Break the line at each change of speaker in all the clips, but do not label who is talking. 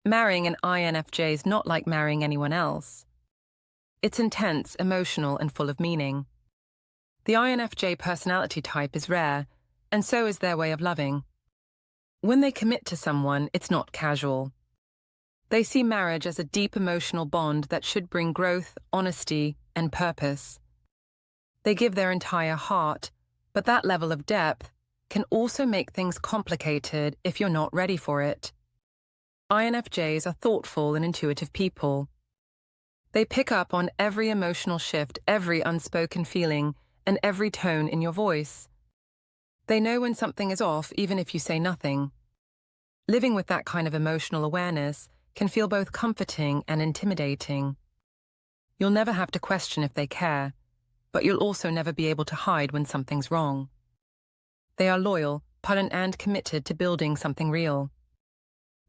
marrying an INFJ is not like marrying anyone else. It's intense, emotional, and full of meaning. The INFJ personality type is rare, and so is their way of loving. When they commit to someone, it's not casual. They see marriage as a deep emotional bond that should bring growth, honesty, and purpose. They give their entire heart, but that level of depth can also make things complicated if you're not ready for it. INFJs are thoughtful and intuitive people. They pick up on every emotional shift, every unspoken feeling, and every tone in your voice. They know when something is off, even if you say nothing. Living with that kind of emotional awareness can feel both comforting and intimidating. You'll never have to question if they care, but you'll also never be able to hide when something's wrong. They are loyal, potent, and committed to building something real.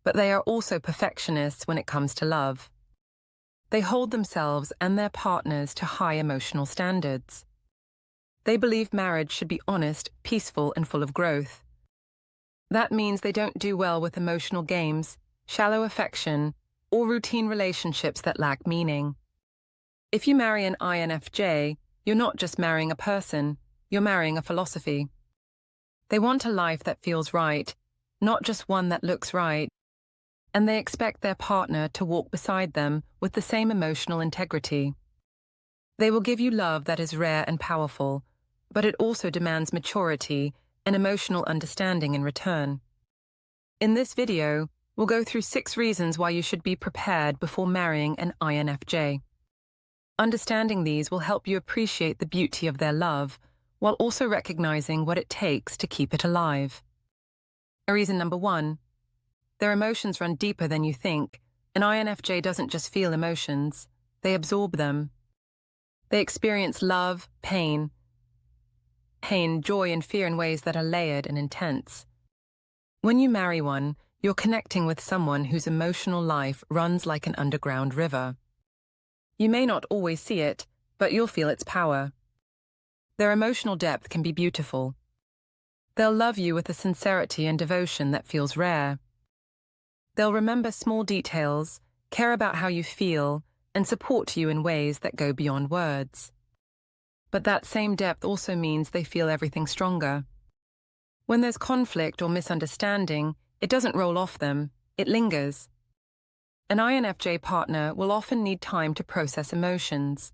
But they are also perfectionists when it comes to love. They hold themselves and their partners to high emotional standards. They believe marriage should be honest, peaceful, and full of growth. That means they don't do well with emotional games, shallow affection, or routine relationships that lack meaning. If you marry an INFJ, you're not just marrying a person, you're marrying a philosophy. They want a life that feels right, not just one that looks right. And they expect their partner to walk beside them with the same emotional integrity. They will give you love that is rare and powerful, but it also demands maturity and emotional understanding in return. In this video, we'll go through 6 reasons why you should be prepared before marrying an INFJ. Understanding these will help you appreciate the beauty of their love, while also recognizing what it takes to keep it alive. Reason number 1. Their emotions run deeper than you think. An INFJ doesn't just feel emotions, they absorb them. They experience love, pain, joy, and fear in ways that are layered and intense. When you marry one, you're connecting with someone whose emotional life runs like an underground river. You may not always see it, but you'll feel its power. Their emotional depth can be beautiful. They'll love you with a sincerity and devotion that feels rare. They'll remember small details, care about how you feel, and support you in ways that go beyond words. But that same depth also means they feel everything stronger. When there's conflict or misunderstanding, it doesn't roll off them, it lingers. An INFJ partner will often need time to process emotions.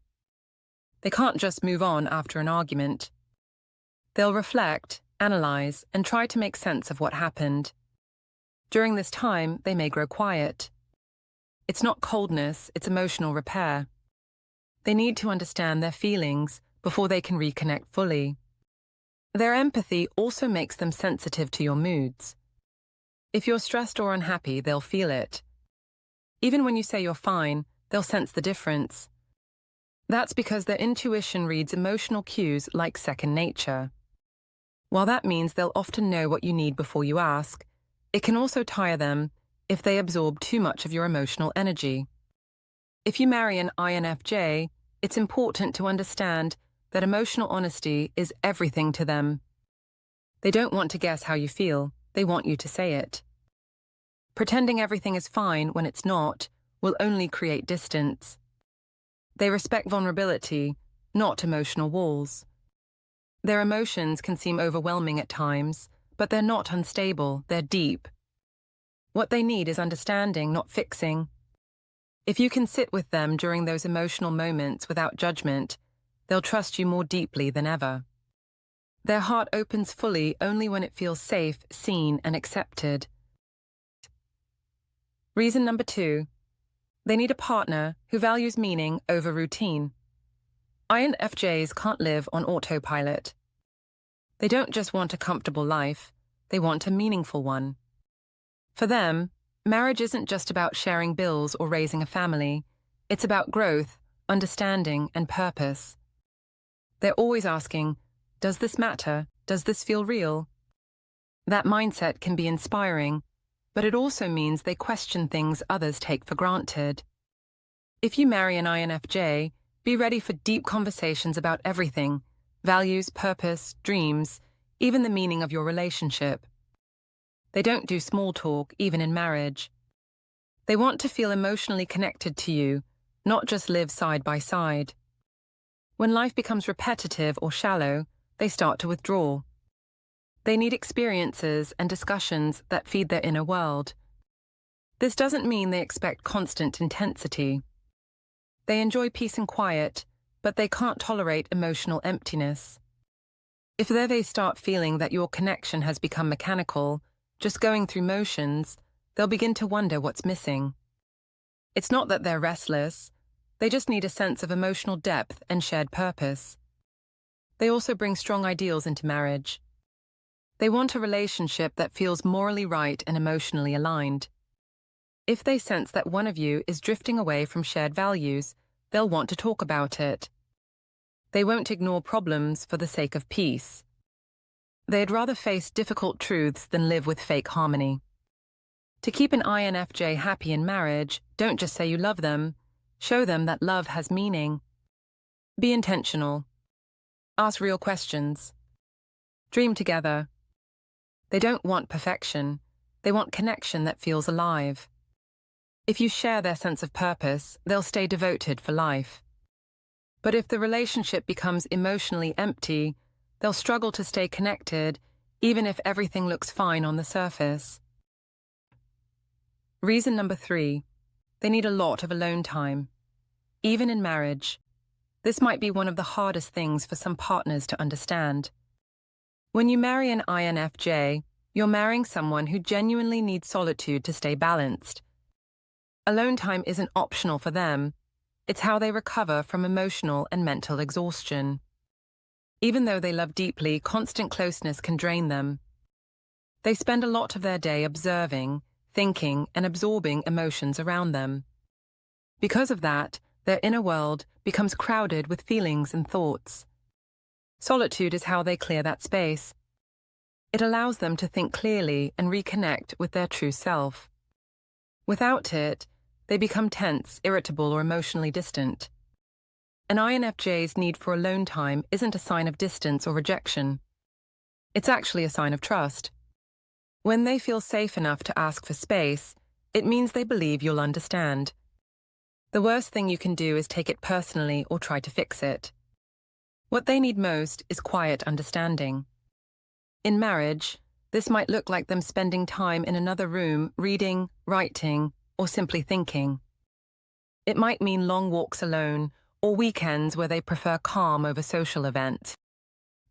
They can't just move on after an argument. They'll reflect, analyze, and try to make sense of what happened. During this time, they may grow quiet. It's not coldness, it's emotional repair. They need to understand their feelings before they can reconnect fully. Their empathy also makes them sensitive to your moods. If you're stressed or unhappy, they'll feel it. Even when you say you're fine, they'll sense the difference. That's because their intuition reads emotional cues like second nature. While that means they'll often know what you need before you ask, it can also tire them if they absorb too much of your emotional energy. If you marry an INFJ, it's important to understand that emotional honesty is everything to them. They don't want to guess how you feel, they want you to say it. Pretending everything is fine when it's not will only create distance. They respect vulnerability, not emotional walls. Their emotions can seem overwhelming at times, but they're not unstable, they're deep. What they need is understanding, not fixing. If you can sit with them during those emotional moments without judgment, they'll trust you more deeply than ever. Their heart opens fully only when it feels safe, seen, and accepted. Reason number 2. They need a partner who values meaning over routine. INFJs can't live on autopilot. They don't just want a comfortable life, they want a meaningful one. For them, marriage isn't just about sharing bills or raising a family. It's about growth, understanding, and purpose. They're always asking, does this matter? Does this feel real? That mindset can be inspiring, but it also means they question things others take for granted. If you marry an INFJ, be ready for deep conversations about everything: values, purpose, dreams, even the meaning of your relationship. They don't do small talk, even in marriage. They want to feel emotionally connected to you, not just live side by side. When life becomes repetitive or shallow, they start to withdraw. They need experiences and discussions that feed their inner world. This doesn't mean they expect constant intensity. They enjoy peace and quiet, but they can't tolerate emotional emptiness. If they start feeling that your connection has become mechanical, just going through motions, they'll begin to wonder what's missing. It's not that they're restless, they just need a sense of emotional depth and shared purpose. They also bring strong ideals into marriage. They want a relationship that feels morally right and emotionally aligned. If they sense that one of you is drifting away from shared values, they'll want to talk about it. They won't ignore problems for the sake of peace. They'd rather face difficult truths than live with fake harmony. To keep an INFJ happy in marriage, don't just say you love them. Show them that love has meaning. Be intentional. Ask real questions. Dream together. They don't want perfection. They want connection that feels alive. If you share their sense of purpose, they'll stay devoted for life. But if the relationship becomes emotionally empty, they'll struggle to stay connected, even if everything looks fine on the surface. Reason number 3, they need a lot of alone time. Even in marriage, this might be one of the hardest things for some partners to understand. When you marry an INFJ, you're marrying someone who genuinely needs solitude to stay balanced. Alone time isn't optional for them. It's how they recover from emotional and mental exhaustion. Even though they love deeply, constant closeness can drain them. They spend a lot of their day observing, thinking, and absorbing emotions around them. Because of that, their inner world becomes crowded with feelings and thoughts. Solitude is how they clear that space. It allows them to think clearly and reconnect with their true self. Without it, they become tense, irritable, or emotionally distant. An INFJ's need for alone time isn't a sign of distance or rejection. It's actually a sign of trust. When they feel safe enough to ask for space, it means they believe you'll understand. The worst thing you can do is take it personally or try to fix it. What they need most is quiet understanding. In marriage, this might look like them spending time in another room, reading, writing, or simply thinking. It might mean long walks alone, or weekends where they prefer calm over social events.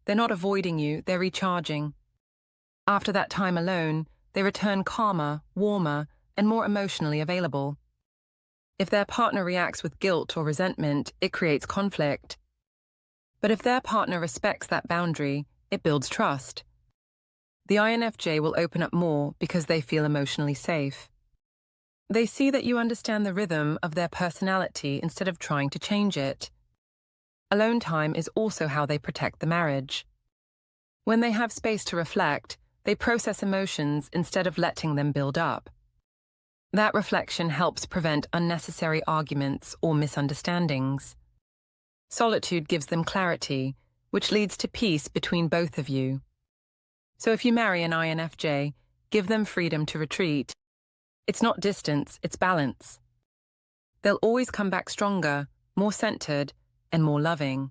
They're not avoiding you, they're recharging. After that time alone, they return calmer, warmer, and more emotionally available. If their partner reacts with guilt or resentment, it creates conflict. But if their partner respects that boundary, it builds trust. The INFJ will open up more because they feel emotionally safe. They see that you understand the rhythm of their personality instead of trying to change it. Alone time is also how they protect the marriage. When they have space to reflect, they process emotions instead of letting them build up. That reflection helps prevent unnecessary arguments or misunderstandings. Solitude gives them clarity, which leads to peace between both of you. So if you marry an INFJ, give them freedom to retreat. It's not distance, it's balance. They'll always come back stronger, more centered, and more loving.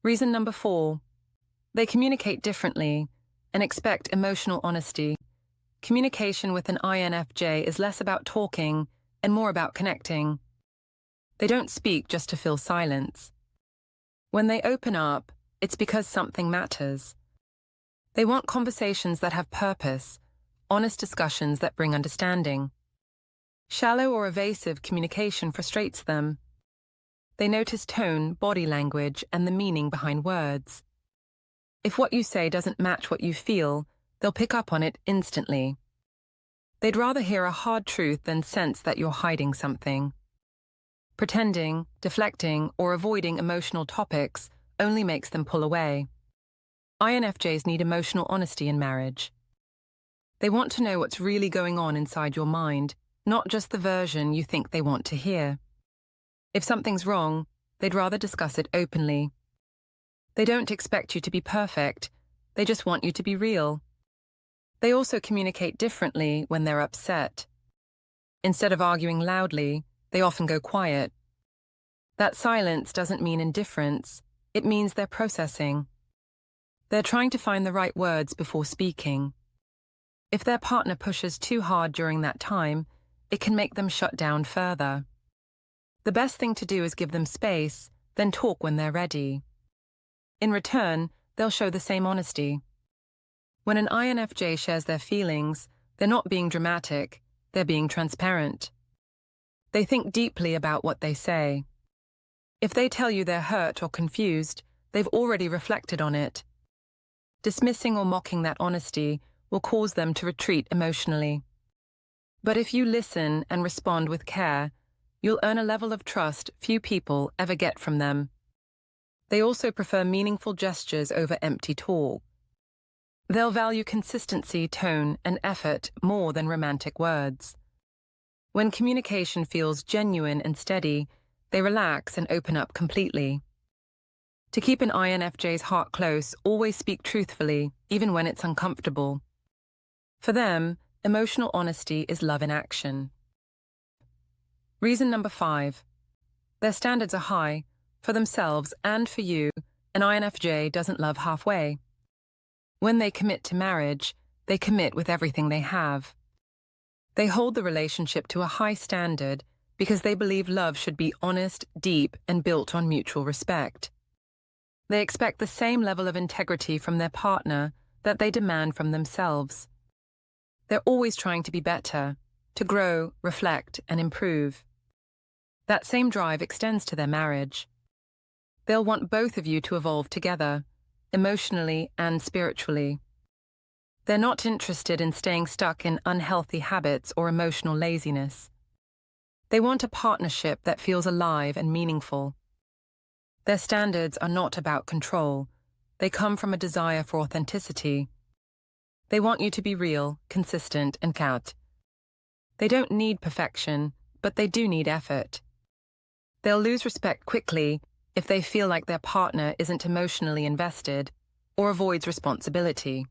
Reason number 4, they communicate differently and expect emotional honesty. Communication with an INFJ is less about talking and more about connecting. They don't speak just to fill silence. When they open up, it's because something matters. They want conversations that have purpose, honest discussions that bring understanding. Shallow or evasive communication frustrates them. They notice tone, body language, and the meaning behind words. If what you say doesn't match what you feel, they'll pick up on it instantly. They'd rather hear a hard truth than sense that you're hiding something. Pretending, deflecting, or avoiding emotional topics only makes them pull away. INFJs need emotional honesty in marriage. They want to know what's really going on inside your mind, not just the version you think they want to hear. If something's wrong, they'd rather discuss it openly. They don't expect you to be perfect, they just want you to be real. They also communicate differently when they're upset. Instead of arguing loudly, they often go quiet. That silence doesn't mean indifference, it means they're processing. They're trying to find the right words before speaking. If their partner pushes too hard during that time, it can make them shut down further. The best thing to do is give them space, then talk when they're ready. In return, they'll show the same honesty. When an INFJ shares their feelings, they're not being dramatic, they're being transparent. They think deeply about what they say. If they tell you they're hurt or confused, they've already reflected on it. Dismissing or mocking that honesty will cause them to retreat emotionally. But if you listen and respond with care, you'll earn a level of trust few people ever get from them. They also prefer meaningful gestures over empty talk. They'll value consistency, tone, and effort more than romantic words. When communication feels genuine and steady, they relax and open up completely. To keep an INFJ's heart close, always speak truthfully, even when it's uncomfortable. For them, emotional honesty is love in action. Reason number 5. Their standards are high. For themselves and for you, an INFJ doesn't love halfway. When they commit to marriage, they commit with everything they have. They hold the relationship to a high standard because they believe love should be honest, deep, and built on mutual respect. They expect the same level of integrity from their partner that they demand from themselves. They're always trying to be better, to grow, reflect, and improve. That same drive extends to their marriage. They'll want both of you to evolve together, emotionally and spiritually. They're not interested in staying stuck in unhealthy habits or emotional laziness. They want a partnership that feels alive and meaningful. Their standards are not about control. They come from a desire for authenticity. They want you to be real, consistent, and count. They don't need perfection, but they do need effort. They'll lose respect quickly if they feel like their partner isn't emotionally invested or avoids responsibility.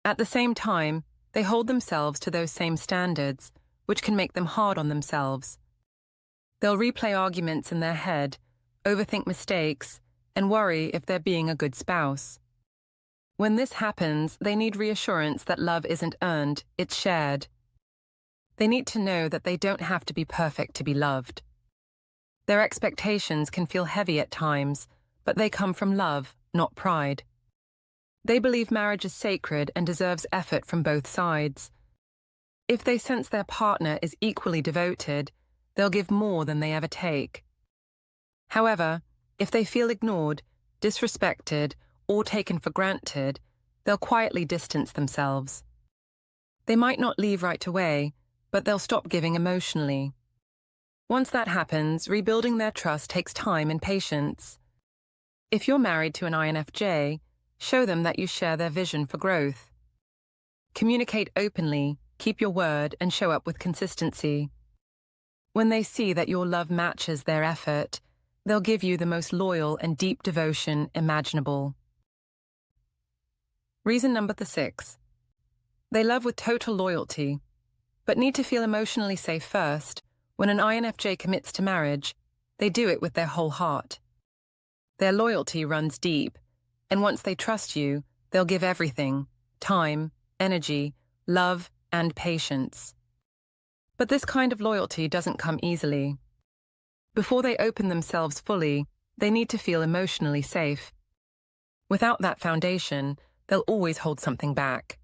At the same time, they hold themselves to those same standards, which can make them hard on themselves. They'll replay arguments in their head, overthink mistakes, and worry if they're being a good spouse. When this happens, they need reassurance that love isn't earned, it's shared. They need to know that they don't have to be perfect to be loved. Their expectations can feel heavy at times, but they come from love, not pride. They believe marriage is sacred and deserves effort from both sides. If they sense their partner is equally devoted, they'll give more than they ever take. However, if they feel ignored, disrespected, or taken for granted, they'll quietly distance themselves. They might not leave right away, but they'll stop giving emotionally. Once that happens, rebuilding their trust takes time and patience. If you're married to an INFJ, show them that you share their vision for growth. Communicate openly, keep your word, and show up with consistency. When they see that your love matches their effort, they'll give you the most loyal and deep devotion imaginable. Reason number 6. They love with total loyalty, but need to feel emotionally safe first. When an INFJ commits to marriage, they do it with their whole heart. Their loyalty runs deep, and once they trust you, they'll give everything: time, energy, love, and patience. But this kind of loyalty doesn't come easily. Before they open themselves fully, they need to feel emotionally safe. Without that foundation, they'll always hold something back.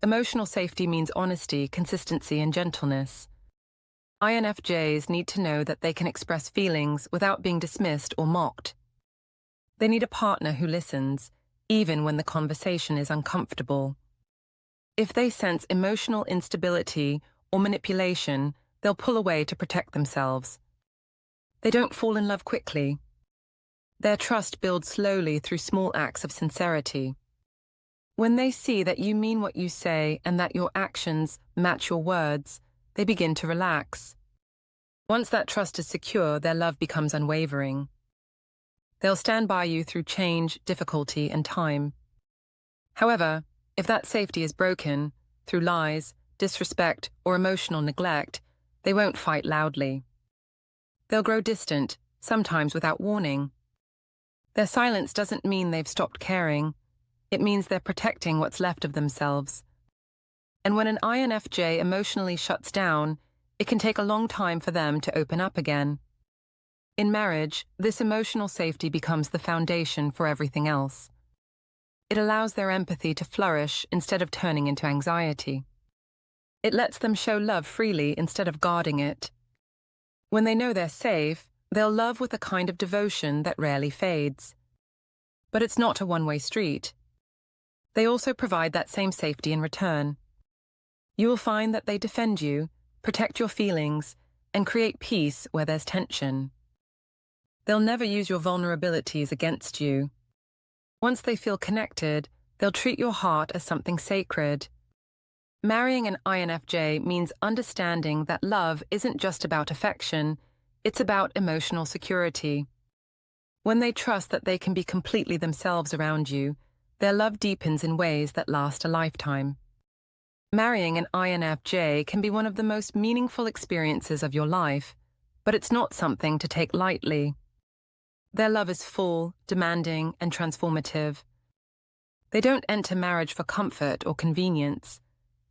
Emotional safety means honesty, consistency, and gentleness. INFJs need to know that they can express feelings without being dismissed or mocked. They need a partner who listens, even when the conversation is uncomfortable. If they sense emotional instability or manipulation, they'll pull away to protect themselves. They don't fall in love quickly. Their trust builds slowly through small acts of sincerity. When they see that you mean what you say and that your actions match your words, they begin to relax. Once that trust is secure, their love becomes unwavering. They'll stand by you through change, difficulty, and time. However, if that safety is broken, through lies, disrespect, or emotional neglect, they won't fight loudly. They'll grow distant, sometimes without warning. Their silence doesn't mean they've stopped caring. It means they're protecting what's left of themselves. And when an INFJ emotionally shuts down, it can take a long time for them to open up again. In marriage, this emotional safety becomes the foundation for everything else. It allows their empathy to flourish instead of turning into anxiety. It lets them show love freely instead of guarding it. When they know they're safe, they'll love with a kind of devotion that rarely fades. But it's not a one-way street. They also provide that same safety in return. You will find that they defend you, protect your feelings, and create peace where there's tension. They'll never use your vulnerabilities against you. Once they feel connected, they'll treat your heart as something sacred. Marrying an INFJ means understanding that love isn't just about affection, it's about emotional security. When they trust that they can be completely themselves around you, their love deepens in ways that last a lifetime. Marrying an INFJ can be one of the most meaningful experiences of your life, but it's not something to take lightly. Their love is full, demanding, and transformative. They don't enter marriage for comfort or convenience.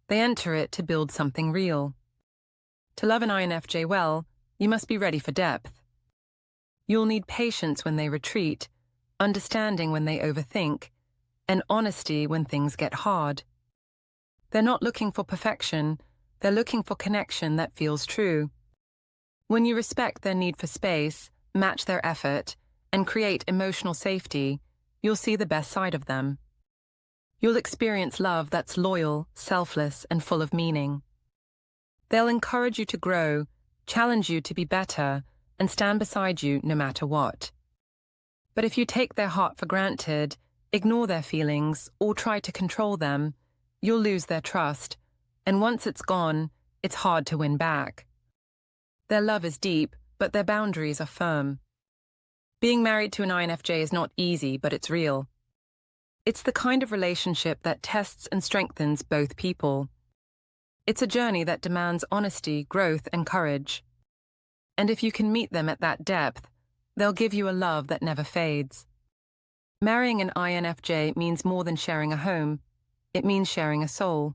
They enter it to build something real. To love an INFJ well, you must be ready for depth. You'll need patience when they retreat, understanding when they overthink, and honesty when things get hard. They're not looking for perfection, they're looking for connection that feels true. When you respect their need for space, match their effort, and create emotional safety, you'll see the best side of them. You'll experience love that's loyal, selfless, and full of meaning. They'll encourage you to grow, challenge you to be better, and stand beside you no matter what. But if you take their heart for granted, ignore their feelings, or try to control them, you'll lose their trust, and once it's gone, it's hard to win back. Their love is deep, but their boundaries are firm. Being married to an INFJ is not easy, but it's real. It's the kind of relationship that tests and strengthens both people. It's a journey that demands honesty, growth, and courage. And if you can meet them at that depth, they'll give you a love that never fades. Marrying an INFJ means more than sharing a home. It means sharing a soul.